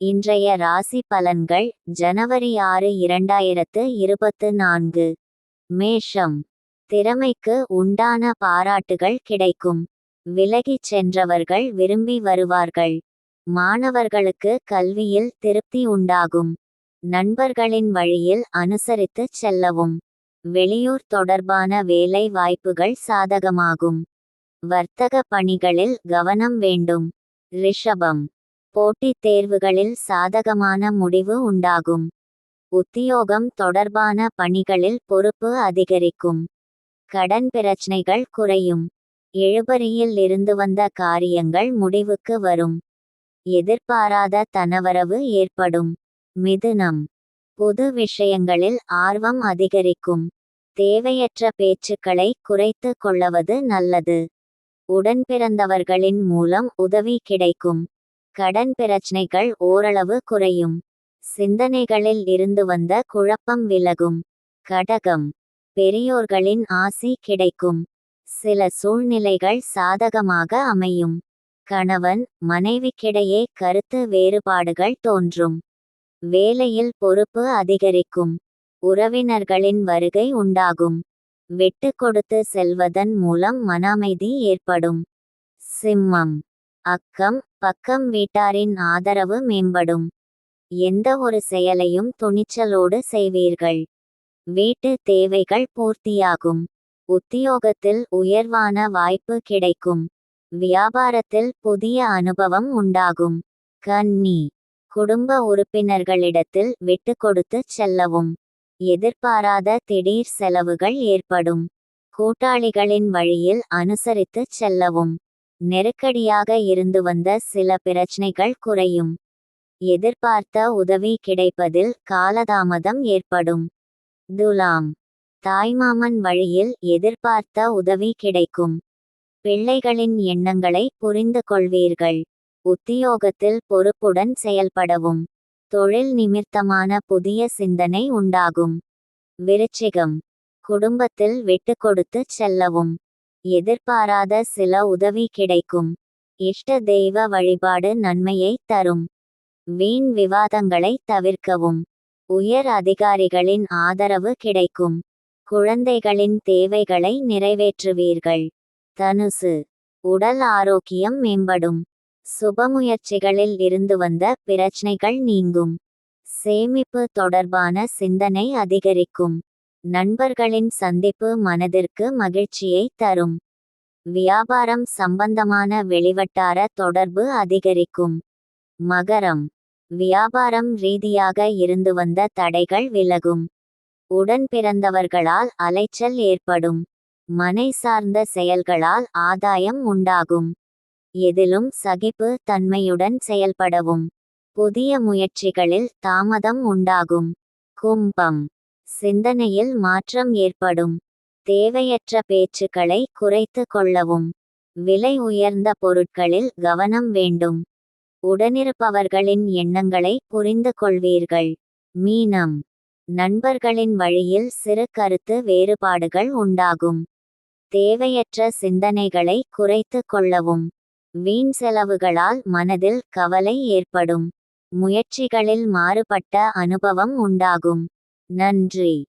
இன்றைய ராசி பலன்கள் ஜனவரி 6 2024. மேஷம். திறமைக்கு உண்டான பாராட்டுகள் கிடைக்கும். விலகிச் சென்றவர்கள் விரும்பி வருவார்கள். மாணவர்களுக்கு கல்வியில் திருப்தி உண்டாகும். நண்பர்களின் வழியில் அனுசரித்துச் செல்லவும். வெளியூர் தொடர்பான வேலை வாய்ப்புகள் சாதகமாகும். வர்த்தக பணிகளில் கவனம் வேண்டும். ரிஷபம். போட்டித் தேர்வுகளில் சாதகமான முடிவு உண்டாகும். உத்தியோகம் தொடர்பான பணிகளில் பொறுப்பு அதிகரிக்கும். கடன் பிரச்சனைகள் குறையும். இழுபறியில் இருந்து வந்த காரியங்கள் முடிவுக்கு வரும். எதிர்பாராத தனவரவு ஏற்படும். மிதுனம். புது விஷயங்களில் ஆர்வம் அதிகரிக்கும். தேவையற்ற பேச்சுக்களை குறைத்து கொள்ளவது நல்லது. உடன்பிறந்தவர்களின் மூலம் உதவி கிடைக்கும். கடன் பிரச்சனைகள் ஓரளவு குறையும். சிந்தனைகளில் இருந்து வந்த குழப்பம் விலகும். கடகம். பெரியோர்களின் ஆசி கிடைக்கும். சில சூழ்நிலைகள் சாதகமாக அமையும். கணவன் மனைவிக்கிடையே கருத்து வேறுபாடுகள் தோன்றும். வேலையில் பொறுப்பு அதிகரிக்கும். உறவினர்களின் வருகை உண்டாகும். விட்டு கொடுத்து செல்வதன் மூலம் மன அமைதி ஏற்படும். சிம்மம். அக்கம் பக்கம் வீட்டாரின் ஆதரவு மேம்படும். எந்த ஒரு செயலையும் துணிச்சலோடு செய்வீர்கள். வீட்டு தேவைகள் பூர்த்தியாகும். உத்தியோகத்தில் உயர்வான வாய்ப்பு கிடைக்கும். வியாபாரத்தில் புதிய அனுபவம் உண்டாகும். கன்னி. குடும்ப உறுப்பினர்களிடத்தில் விட்டு கொடுத்து செல்லவும். எதிர்பாராத திடீர் செலவுகள் ஏற்படும். கூட்டாளிகளின் வழியில் அனுசரித்து செல்லவும். நெருக்கடியாக இருந்து வந்த சில பிரச்சனைகள் குறையும். எதிர்பார்த்த உதவி கிடைப்பதில் காலதாமதம் ஏற்படும். துலாம். தாய்மாமன் வழியில் எதிர்பார்த்த உதவி கிடைக்கும். பிள்ளைகளின் எண்ணங்களை புரிந்து கொள்வீர்கள். உத்தியோகத்தில் பொறுப்புடன் செயல்படவும். தொழில் நிமித்தமான புதிய சிந்தனை உண்டாகும். விருச்சிகம். குடும்பத்தில் விட்டு கொடுத்து செல்லவும். எதிர்பாராத சில உதவி கிடைக்கும். இஷ்ட தெய்வ வழிபாடு நன்மையை தரும். வீண் விவாதங்களை தவிர்க்கவும். உயர் அதிகாரிகளின் ஆதரவு கிடைக்கும். குழந்தைகளின் தேவைகளை நிறைவேற்றுவீர்கள். தனுசு. உடல் ஆரோக்கியம் மேம்படும். சுபமுயற்சிகளில் இருந்து வந்த பிரச்சனைகள் நீங்கும். சேமிப்பு தொடர்பான சிந்தனை அதிகரிக்கும். நண்பர்களின் சந்திப்பு மனதிற்கு மகிழ்ச்சியை தரும். வியாபாரம் சம்பந்தமான வெளிவட்டார தொடர்பு அதிகரிக்கும். மகரம். வியாபாரம் ரீதியாக இருந்து வந்த தடைகள் விலகும். உடன் பிறந்தவர்களால் அலைச்சல் ஏற்படும். மனை சார்ந்த செயல்களால் ஆதாயம் உண்டாகும். எதிலும் சகிப்பு தன்மையுடன் செயல்படவும். புதிய முயற்சிகளில் தாமதம் உண்டாகும். கும்பம். சிந்தனையில் மாற்றம் ஏற்படும். தேவையற்ற பேச்சுக்களை குறைத்து கொள்ளவும். விலை உயர்ந்த பொருட்களில் கவனம் வேண்டும். உடனிருப்பவர்களின் எண்ணங்களை புரிந்து கொள்வீர்கள். மீனம். நண்பர்களின் வழியில் சிறு கருத்து வேறுபாடுகள் உண்டாகும். தேவையற்ற சிந்தனைகளை குறைத்து கொள்ளவும். வீண் செலவுகளால் மனதில் கவலை ஏற்படும். முயற்சிகளில் மாறுபட்ட அனுபவம் உண்டாகும். நன்றி.